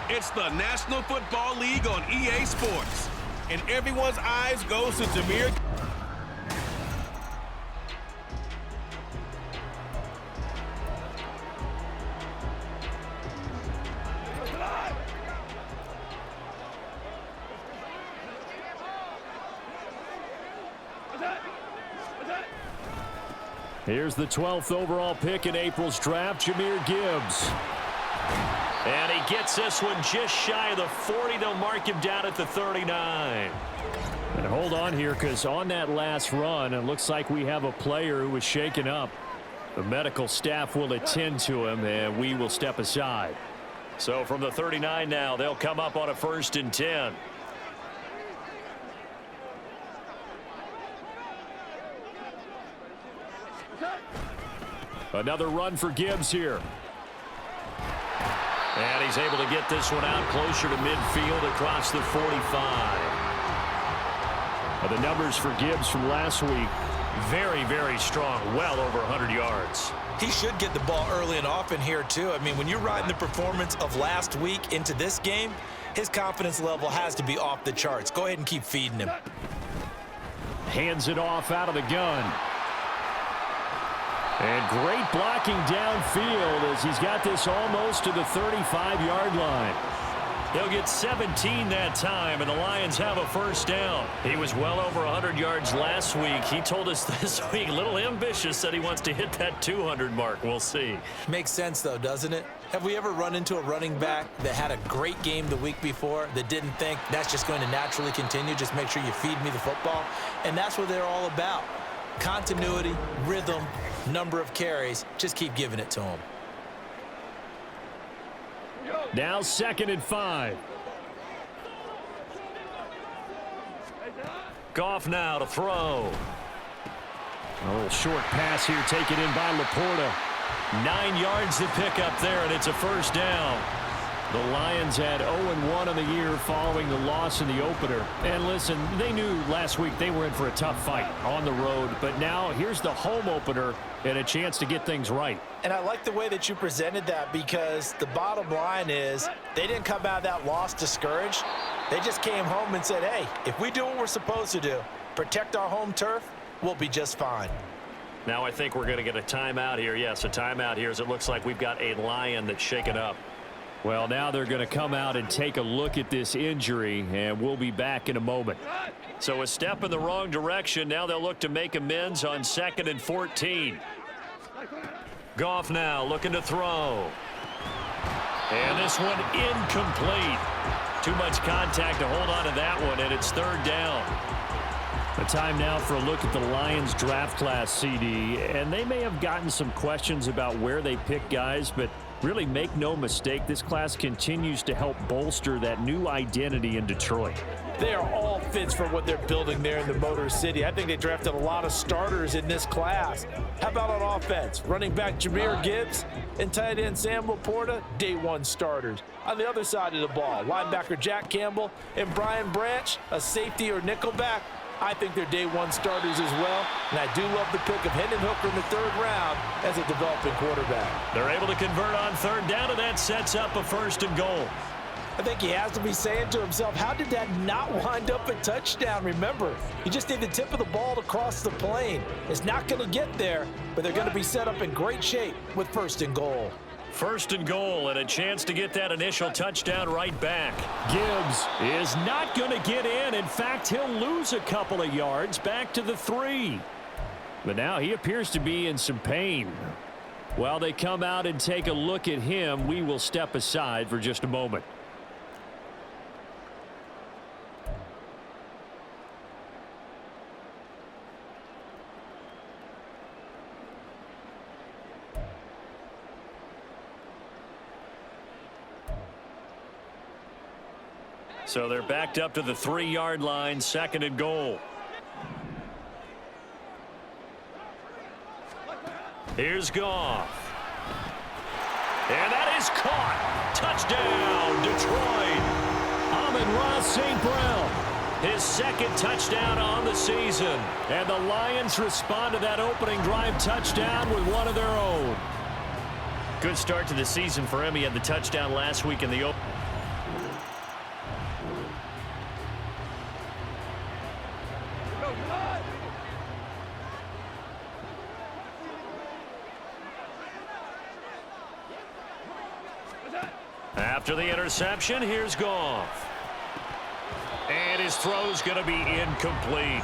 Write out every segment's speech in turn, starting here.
It's the National Football League on EA Sports. And everyone's eyes goes to Jameer. Here's the 12th overall pick in April's draft, Jameer Gibbs. And he gets this one just shy of the 40. They'll mark him down at the 39. And hold on here, because on that last run, it looks like we have a player who was shaken up. The medical staff will attend to him, and we will step aside. So from the 39 now, they'll come up on a 1st and 10. Another run for Gibbs here. And he's able to get this one out closer to midfield across the 45. The numbers for Gibbs from last week, very, very strong, well over 100 yards. He should get the ball early and often here, too. I mean, when you're riding the performance of last week into this game, his confidence level has to be off the charts. Go ahead and keep feeding him. Hands it off out of the gun. And great blocking downfield as he's got this almost to the 35-yard line. He'll get 17 that time, and the Lions have a 1st down. He was well over 100 yards last week. He told us this week, a little ambitious, that he wants to hit that 200 mark. We'll see. Makes sense, though, doesn't it? Have we ever run into a running back that had a great game the week before that didn't think that's just going to naturally continue? Just make sure you feed me the football. And that's what they're all about. Continuity, rhythm, number of carries. Just keep giving it to him. Now 2nd and 5. Goff now to throw. A little short pass here taken in by Laporta. 9 yards to pick up there, and it's a 1st down. The Lions had 0-1 on the year following the loss in the opener. And listen, they knew last week they were in for a tough fight on the road. But now here's the home opener and a chance to get things right. And I like the way that you presented that, because the bottom line is they didn't come out of that loss discouraged. They just came home and said, hey, if we do what we're supposed to do, protect our home turf, we'll be just fine. Now I think we're going to get a timeout here. Yes, a timeout here, as it looks like we've got a Lion that's shaken up. Well, now they're going to come out and take a look at this injury, and we'll be back in a moment. So a step in the wrong direction. Now they'll look to make amends on 2nd and 14. Goff now looking to throw. And this one incomplete. Too much contact to hold on to that one, and it's 3rd down. A time now for a look at the Lions draft class, CD. And they may have gotten some questions about where they pick guys, but really make no mistake, this class continues to help bolster that new identity in Detroit. They are all fits for what they're building there in the Motor City. I think they drafted a lot of starters in this class. How about on offense? Running back Jameer Gibbs and tight end Sam Laporta, day 1 starters. On the other side of the ball, linebacker Jack Campbell and Brian Branch, a safety or nickelback. I think they're day 1 starters as well, and I do love the pick of Hendon Hooker in the 3rd round as a developing quarterback. They're able to convert on 3rd down, and that sets up a 1st and goal. I think he has to be saying to himself, how did that not wind up a touchdown? Remember, you just need the tip of the ball to cross the plane. It's not going to get there, but they're going to be set up in great shape with 1st and goal. 1st and goal, and a chance to get that initial touchdown right back. Gibbs is not going to get in. In fact, he'll lose a couple of yards back to the 3. But now he appears to be in some pain. While they come out and take a look at him, we will step aside for just a moment. So they're backed up to the 3-yard line, 2nd and goal. Here's Goff. And that is caught. Touchdown, Detroit. Amon-Ra St. Brown. His 2nd touchdown on the season. And the Lions respond to that opening drive touchdown with one of their own. Good start to the season for him. He had the touchdown last week in the open. After the interception, here's Goff. And his throw's going to be incomplete.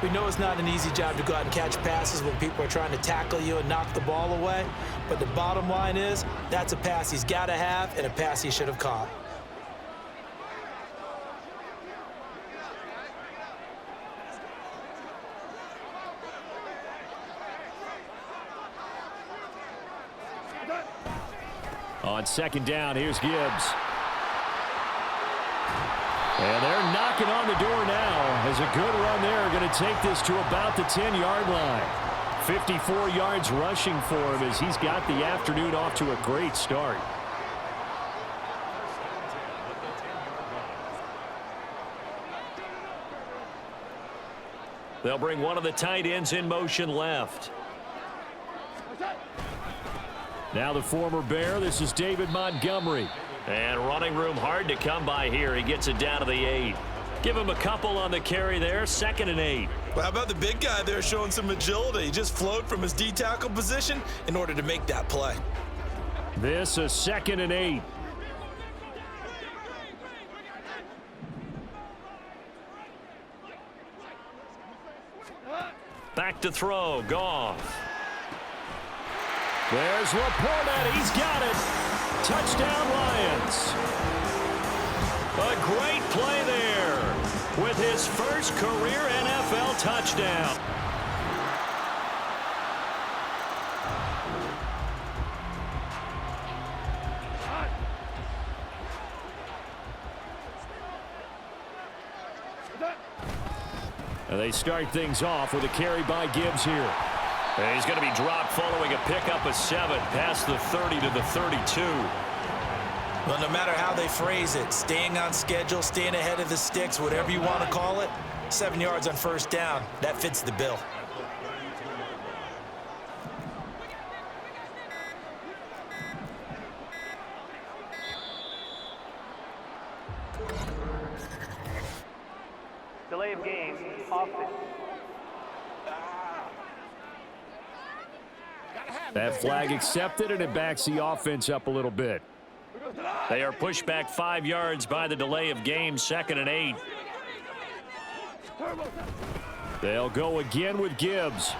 We know it's not an easy job to go out and catch passes when people are trying to tackle you and knock the ball away. But the bottom line is, that's a pass he's got to have and a pass he should have caught. On second down, here's Gibbs. And they're knocking on the door now as a good run there. Going to take this to about the 10-yard line. 54 yards rushing for him as he's got the afternoon off to a great start. They'll bring one of the tight ends in motion left. Now the former Bear, this is David Montgomery. And running room hard to come by here. He gets it down to the 8. Give him a couple on the carry there. 2nd and 8. Well, how about the big guy there showing some agility? He just flowed from his D-tackle position in order to make that play. This is 2nd and 8. Back to throw. Goff. There's Laporta. He's got it. Touchdown, Lions. A great play there with his first career NFL touchdown. And they start things off with a carry by Gibbs here. And he's going to be dropped following a pickup of 7 past the 30 to the 32. Well, no matter how they phrase it, staying on schedule, staying ahead of the sticks, whatever you want to call it, 7 yards on first down, that fits the bill. Delay of game, offense. That flag accepted, and it backs the offense up a little bit. They are pushed back 5 yards by the delay of game, 2nd and 8. They'll go again with Gibbs.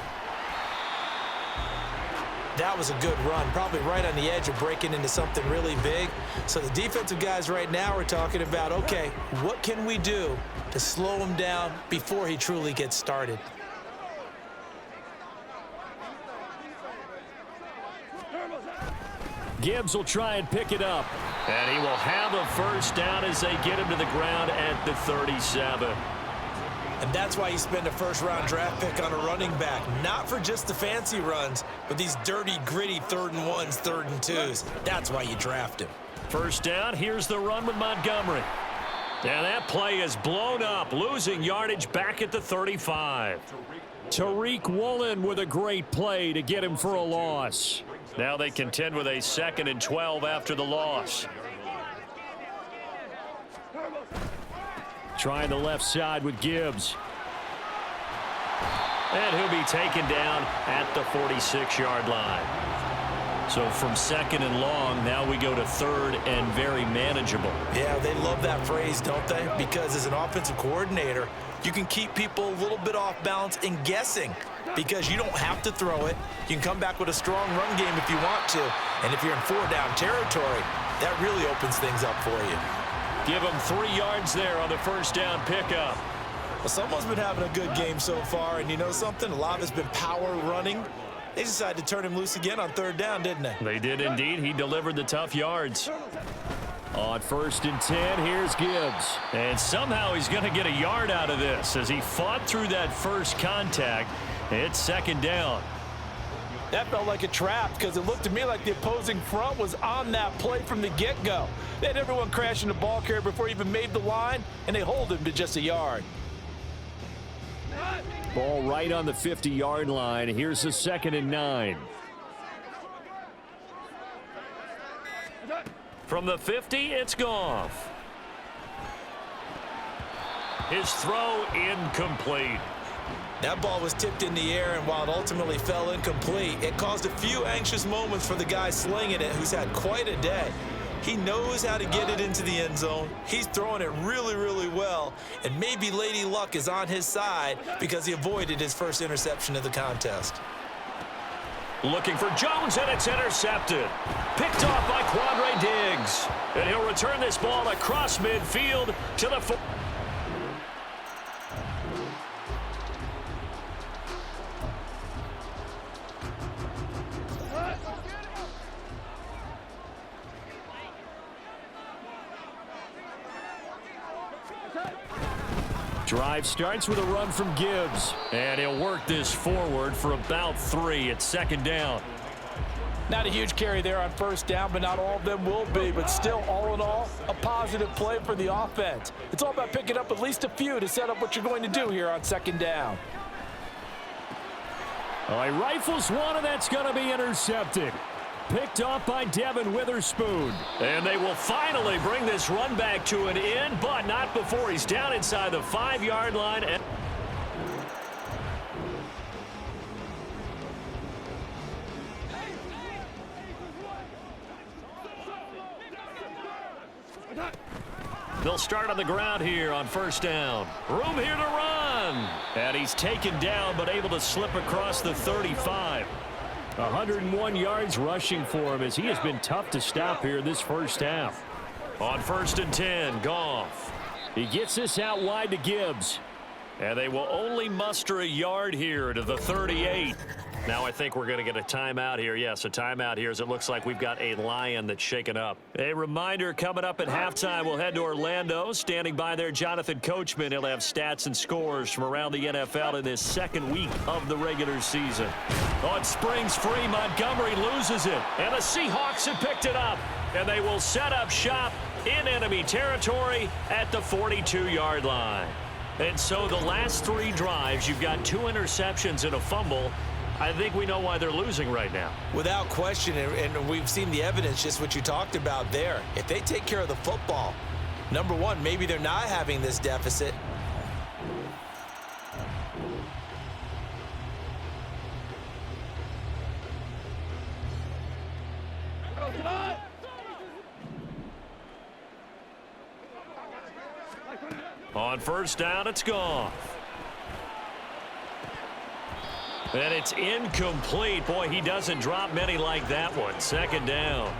That was a good run, probably right on the edge of breaking into something really big. So the defensive guys right now are talking about, okay, what can we do to slow him down before he truly gets started? Gibbs will try and pick it up. And he will have a first down as they get him to the ground at the 37. And that's why you spend a first-round draft pick on a running back. Not for just the fancy runs, but these dirty, gritty 3rd and 1s, 3rd and 2s. That's why you draft him. First down, here's the run with Montgomery. And that play is blown up, losing yardage back at the 35. Tariq Woolen with a great play to get him for a loss. Now they contend with a 2nd and 12 after the loss. Trying the left side with Gibbs. And he'll be taken down at the 46-yard line. So from 2nd and long, now we go to 3rd and very manageable. Yeah, they love that phrase, don't they? Because as an offensive coordinator, you can keep people a little bit off balance and guessing because you don't have to throw it. You can come back with a strong run game if you want to. And if you're in 4-down territory, that really opens things up for you. Give them 3 yards there on the first down pickup. Well, someone's been having a good game so far, and you know something? A lot of it's been power running. They decided to turn him loose again on 3rd down, didn't they? They did indeed. He delivered the tough yards. On 1st and 10, here's Gibbs. And somehow he's going to get a yard out of this as he fought through that first contact. It's 2nd down. That felt like a trap because it looked to me like the opposing front was on that play from the get-go. They had everyone crashing the ball carrier before he even made the line, and they hold him to just a yard. Ball right on the 50-yard line. Here's the 2nd and 9. From the 50, it's Goff. His throw incomplete. That ball was tipped in the air, and while it ultimately fell incomplete, it caused a few anxious moments for the guy slinging it, who's had quite a day. He knows how to get it into the end zone. He's throwing it really, really well. And maybe Lady Luck is on his side because he avoided his first interception of the contest. Looking for Jones, and it's intercepted. Picked off by Quandre Diggs. And he'll return this ball across midfield to the... Drive starts with a run from Gibbs, and he'll work this forward for about 3 at second down. Not a huge carry there on first down, but not all of them will be. But still, all in all, a positive play for the offense. It's all about picking up at least a few to set up what you're going to do here on second down. He rifles one, and that's going to be intercepted. Picked off by Devin Witherspoon. And they will finally bring this run back to an end, but not before he's down inside the 5-yard line. They'll start on the ground here on first down. Room here to run. And he's taken down, but able to slip across the 35. 101 yards rushing for him as he has been tough to stop here this first half. On 1st and 10, Goff. He gets this out wide to Gibbs. And they will only muster a yard here to the 38. Now I think we're going to get a timeout here. Yes, a timeout here as it looks like we've got a Lion that's shaken up. A reminder, coming up at halftime, we'll head to Orlando. Standing by there, Jonathan Coachman. He'll have stats and scores from around the NFL in this second week of the regular season. Oh, it springs free. Montgomery loses it. And the Seahawks have picked it up. And they will set up shop in enemy territory at the 42-yard line. And so the last 3 drives, you've got 2 interceptions and a fumble. I think we know why they're losing right now. Without question, and we've seen the evidence, just what you talked about there. If they take care of the football, number one, maybe they're not having this deficit. On first down, it's Goff. And it's incomplete. Boy, he doesn't drop many like that one. Second down.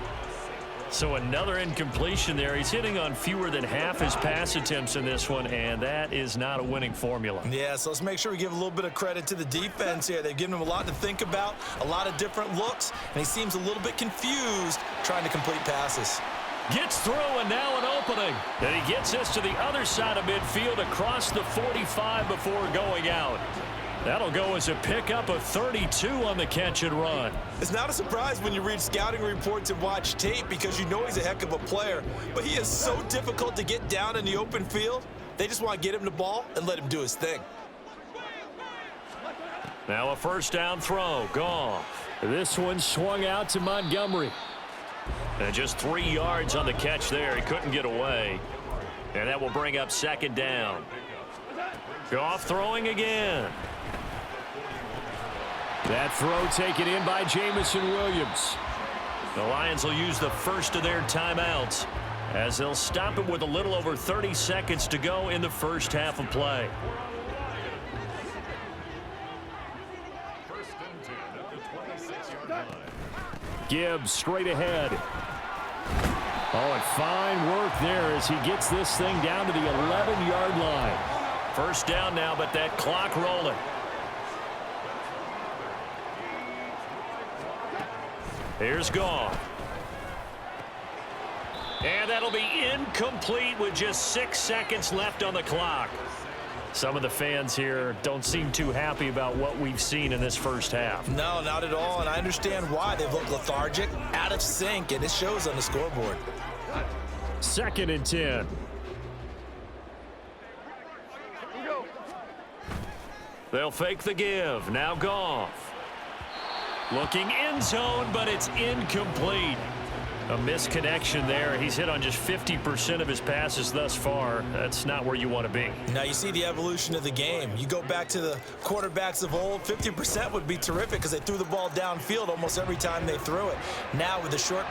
So another incompletion there. He's hitting on fewer than half his pass attempts in this one, and that is not a winning formula. Yeah, so let's make sure we give a little bit of credit to the defense here. They've given him a lot to think about, a lot of different looks, and he seems a little bit confused trying to complete passes. Gets through, and now an opening. And he gets this to the other side of midfield across the 45 before going out. That'll go as a pickup of 32 on the catch and run. It's not a surprise when you read scouting reports and watch tape because you know he's a heck of a player, but he is so difficult to get down in the open field. They just want to get him the ball and let him do his thing. Now a first down throw. Goff. This one swung out to Montgomery. And just 3 yards on the catch there. He couldn't get away. And that will bring up second down. Goff throwing again. That throw taken in by Jamison Williams. The Lions will use the first of their timeouts as they'll stop it with a little over 30 seconds to go in the first half of play. Gibbs straight ahead. Oh, and fine work there as he gets this thing down to the 11-yard line. First down now, but that clock rolling. Here's Goff. And that'll be incomplete with just 6 seconds left on the clock. Some of the fans here don't seem too happy about what we've seen in this first half. No, not at all, and I understand why. They look lethargic, out of sync, and it shows on the scoreboard. 2nd and 10. They'll fake the give. Now Goff. Looking end zone, but it's incomplete. A misconnection there. He's hit on just 50% of his passes thus far. That's not where you want to be. Now you see the evolution of the game. You go back to the quarterbacks of old, 50% would be terrific because they threw the ball downfield almost every time they threw it. Now with the short...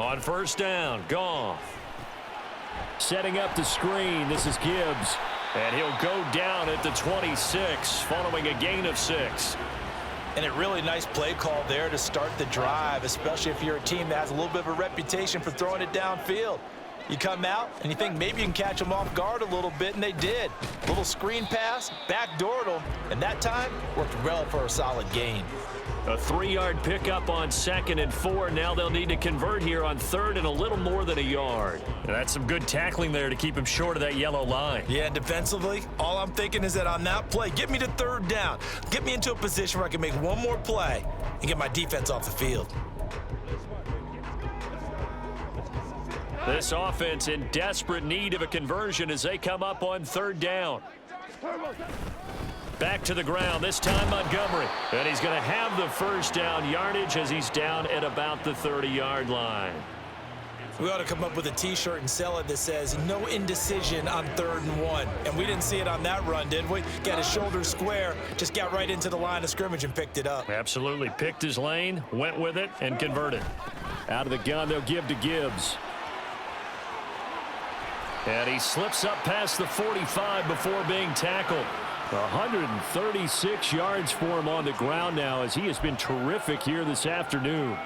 On first down, Goff. Setting up the screen, this is Gibbs. And he'll go down at the 26, following a gain of 6. And a really nice play call there to start the drive, especially if you're a team that has a little bit of a reputation for throwing it downfield. You come out and you think maybe you can catch them off guard a little bit, and they did. A little screen pass, backdoored them, and that time worked well for a solid gain. A 3-yard pickup on 2nd and 4. Now they'll need to convert here on 3rd and a little more than a yard. And that's some good tackling there to keep him short of that yellow line. Yeah, defensively, all I'm thinking is that on that play, get me to 3rd down. Get me into a position where I can make one more play and get my defense off the field. This offense in desperate need of a conversion as they come up on 3rd down. Back to the ground, this time Montgomery. And he's going to have the first down yardage as he's down at about the 30-yard line. We ought to come up with a T-shirt and sell it that says, no indecision on 3rd and 1. And we didn't see it on that run, did we? Got his shoulders square, just got right into the line of scrimmage and picked it up. Absolutely. Picked his lane, went with it, and converted. Out of the gun, they'll give to Gibbs. And he slips up past the 45 before being tackled. 136 yards for him on the ground now as he has been terrific here this afternoon.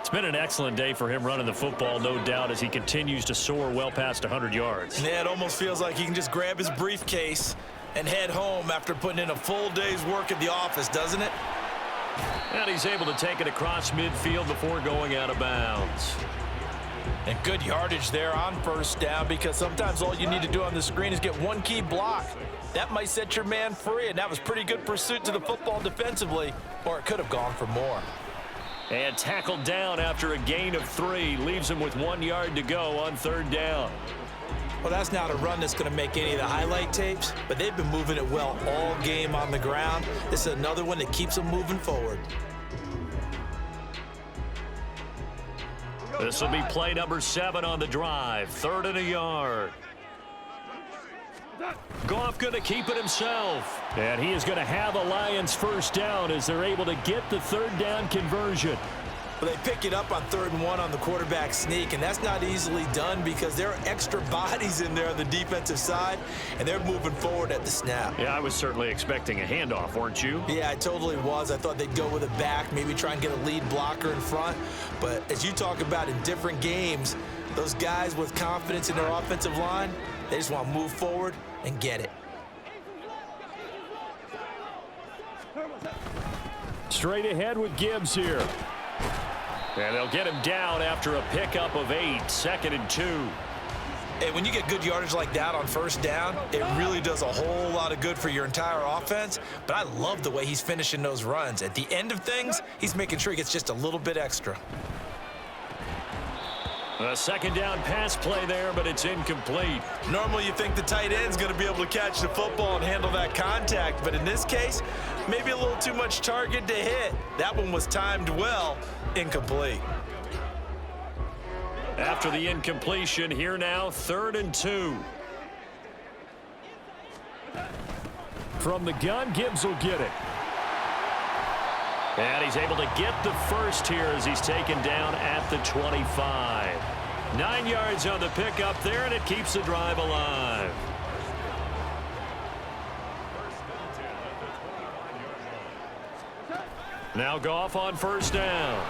It's been an excellent day for him running the football, no doubt, as he continues to soar well past 100 yards. Yeah, it almost feels like he can just grab his briefcase and head home after putting in a full day's work at the office, doesn't it? And he's able to take it across midfield before going out of bounds. And good yardage there on first down, because sometimes all you need to do on the screen is get one key block. That might set your man free, and that was pretty good pursuit to the football defensively, or it could have gone for more. And tackled down after a gain of 3. Leaves him with 1 yard to go on 3rd down. Well, that's not a run that's going to make any of the highlight tapes, but they've been moving it well all game on the ground. This is another one that keeps them moving forward. This will be play number 7 on the drive. 3rd and a yard. Goff going to keep it himself. And he is going to have a Lions first down as they're able to get the 3rd down conversion. Well, they pick it up on 3rd and 1 on the quarterback sneak, and that's not easily done because there are extra bodies in there on the defensive side, and they're moving forward at the snap. Yeah, I was certainly expecting a handoff, weren't you? Yeah, I totally was. I thought they'd go with a back, maybe try and get a lead blocker in front. But as you talk about in different games, those guys with confidence in their offensive line, they just want to move forward and get it. Straight ahead with Gibbs here. And they'll get him down after a pickup of 8, 2nd and 2. And when you get good yardage like that on first down, it really does a whole lot of good for your entire offense. But I love the way he's finishing those runs. At the end of things, he's making sure he gets just a little bit extra. A 2nd down pass play there, but it's incomplete. Normally you think the tight end's going to be able to catch the football and handle that contact, but in this case, maybe a little too much target to hit. That one was timed well, incomplete. After the incompletion, here now, 3rd and 2. From the gun, Gibbs will get it. And he's able to get the first here as he's taken down at the 25. 9 yards on the pickup there, and it keeps the drive alive. Now Goff on first down.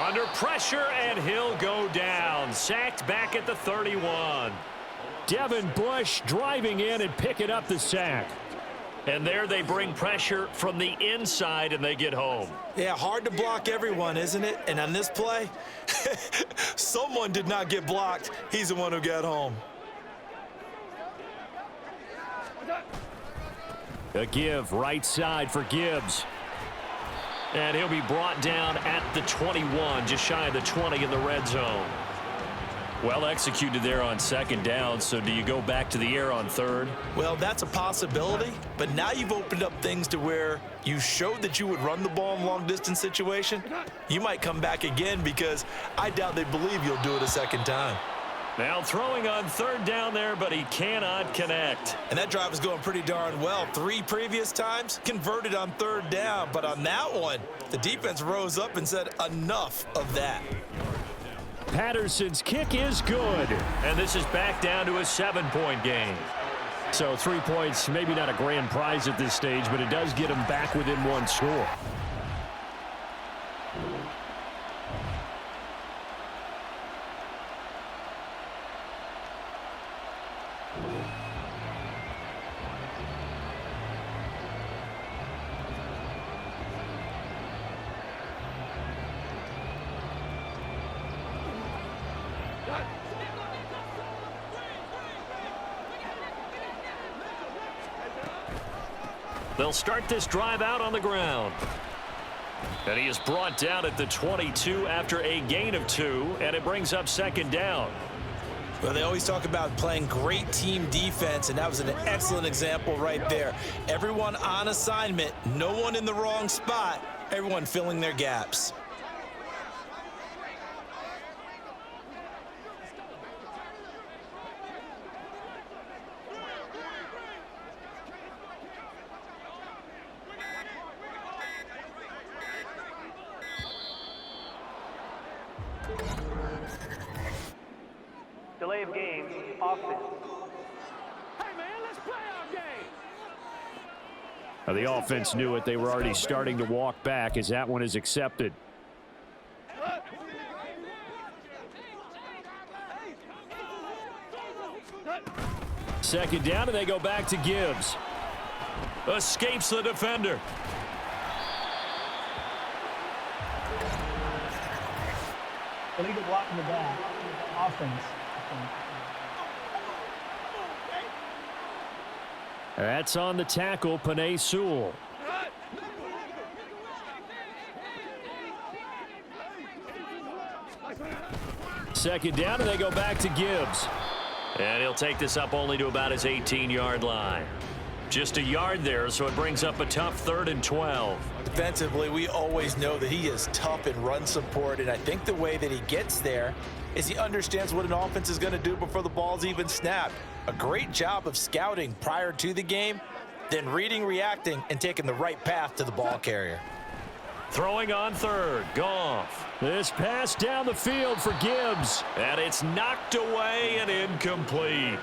Under pressure, and he'll go down. Sacked back at the 31. Devin Bush driving in and picking up the sack. And there they bring pressure from the inside, and they get home. Yeah, hard to block everyone, isn't it? And on this play, someone did not get blocked. He's the one who got home. A give right side for Gibbs. And he'll be brought down at the 21, just shy of the 20 in the red zone. Well executed there on 2nd down, so do you go back to the air on 3rd? Well, that's a possibility, but now you've opened up things to where you showed that you would run the ball in long-distance situation. You might come back again because I doubt they believe you'll do it a 2nd time. Now throwing on 3rd down there, but he cannot connect. And that drive is going pretty darn well. 3 previous times converted on 3rd down, but on that one, the defense rose up and said enough of that. Patterson's kick is good. And this is back down to a 7-point game. So 3 points, maybe not a grand prize at this stage, but it does get them back within one score. They'll start this drive out on the ground. And he is brought down at the 22 after a gain of 2, and it brings up second down. Well, they always talk about playing great team defense, and that was an excellent example right there. Everyone on assignment, no one in the wrong spot, everyone filling their gaps. Delay of game, offense. Hey, man, let's play our game. Now, the offense knew it. They were already starting to walk back as that one is accepted. Second down, and they go back to Gibbs. Escapes the defender. Illegal block in the back, offense. That's on the tackle, Penei Sewell. Second down, and they go back to Gibbs. And he'll take this up only to about his 18-yard line. Just a yard there, so it brings up a tough 3rd and 12. Defensively, we always know that he is tough in run support, and I think the way that he gets there is he understands what an offense is going to do before the ball's even snapped. A great job of scouting prior to the game, then reading, reacting, and taking the right path to the ball carrier. Throwing on 3rd, Goff. This pass down the field for Gibbs, and it's knocked away and incomplete.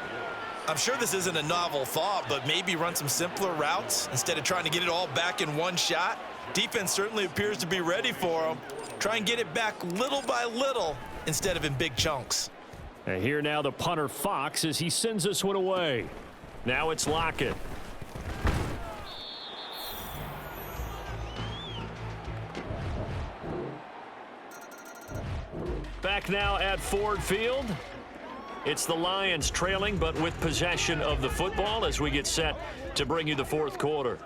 I'm sure this isn't a novel thought, but maybe run some simpler routes instead of trying to get it all back in one shot. Defense certainly appears to be ready for him. Try and get it back little by little instead of in big chunks. And here now the punter Fox as he sends this one away. Now it's Lockett. Back now at Ford Field. It's the Lions trailing, but with possession of the football as we get set to bring you the 4th quarter.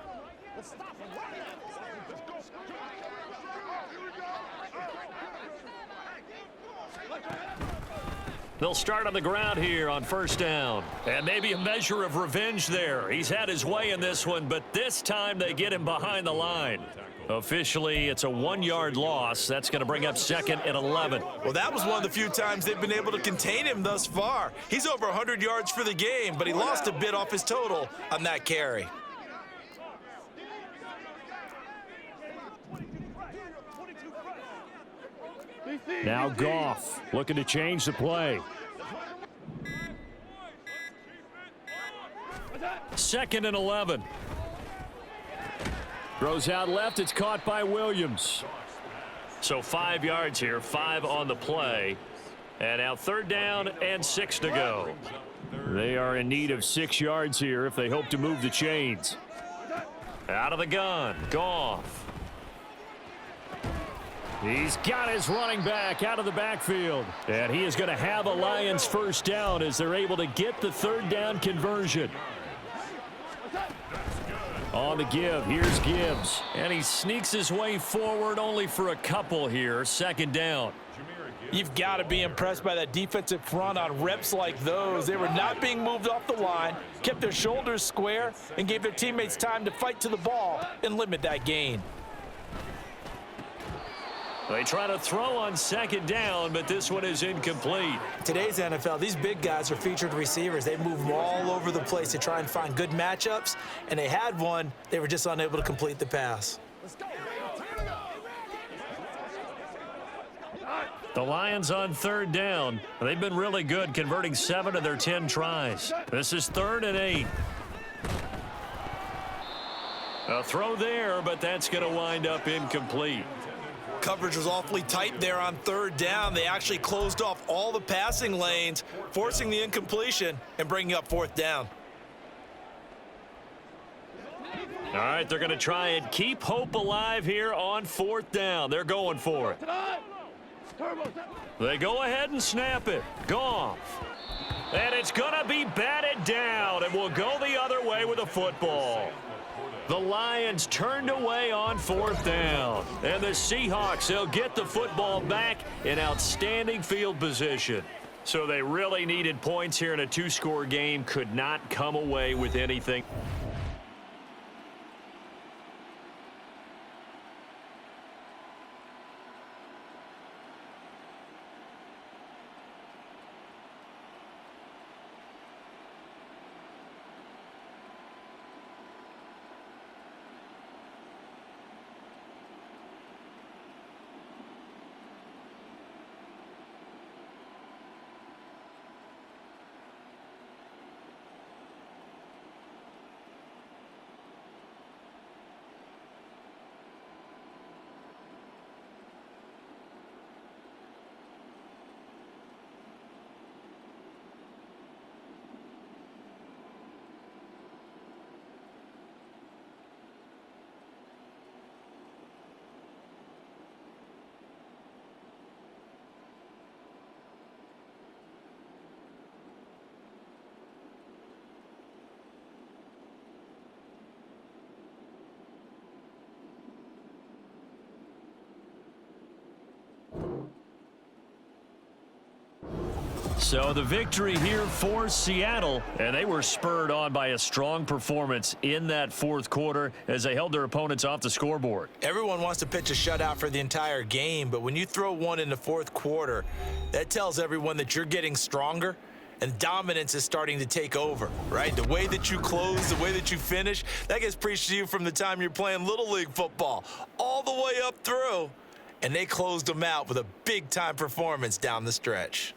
They'll start on the ground here on 1st down. And maybe a measure of revenge there. He's had his way in this one, but this time they get him behind the line. Officially, it's a 1-yard loss. That's going to bring up 2nd and 11. Well, that was one of the few times they've been able to contain him thus far. He's over 100 yards for the game, but he lost a bit off his total on that carry. Now Goff looking to change the play. 2nd and 11. Throws out left. It's caught by Williams. So 5 yards here, 5 on the play. And now 3rd down and 6 to go. They are in need of 6 yards here if they hope to move the chains. Out of the gun, Goff. He's got his running back out of the backfield. And he is going to have a Lions 1st down as they're able to get the 3rd down conversion. On the give, here's Gibbs. And he sneaks his way forward only for a couple here. 2nd down. You've got to be impressed by that defensive front on reps like those. They were not being moved off the line, kept their shoulders square, and gave their teammates time to fight to the ball and limit that gain. They try to throw on 2nd down, but this one is incomplete. Today's NFL, these big guys are featured receivers. They move them all over the place to try and find good matchups, and they had one. They were just unable to complete the pass. The Lions on third down. They've been really good, converting 7 of their 10 tries. This is 3rd and 8. A throw there, but that's going to wind up incomplete. Coverage was awfully tight there on 3rd down. They actually closed off all the passing lanes, forcing the incompletion and bringing up 4th down. All right, they're going to try and keep hope alive here on 4th down. They're going for it. They go ahead and snap it. Goff. And it's going to be batted down, and we'll go the other way with a football. The Lions turned away on 4th down. And the Seahawks, they'll get the football back in outstanding field position. So they really needed points here in a 2-score game. Could not come away with anything. So the victory here for Seattle, and they were spurred on by a strong performance in that 4th quarter as they held their opponents off the scoreboard. Everyone wants to pitch a shutout for the entire game, but when you throw one in the 4th quarter, that tells everyone that you're getting stronger and dominance is starting to take over, right? The way that you close, the way that you finish, that gets preached to you from the time you're playing Little League football all the way up through, and they closed them out with a big-time performance down the stretch.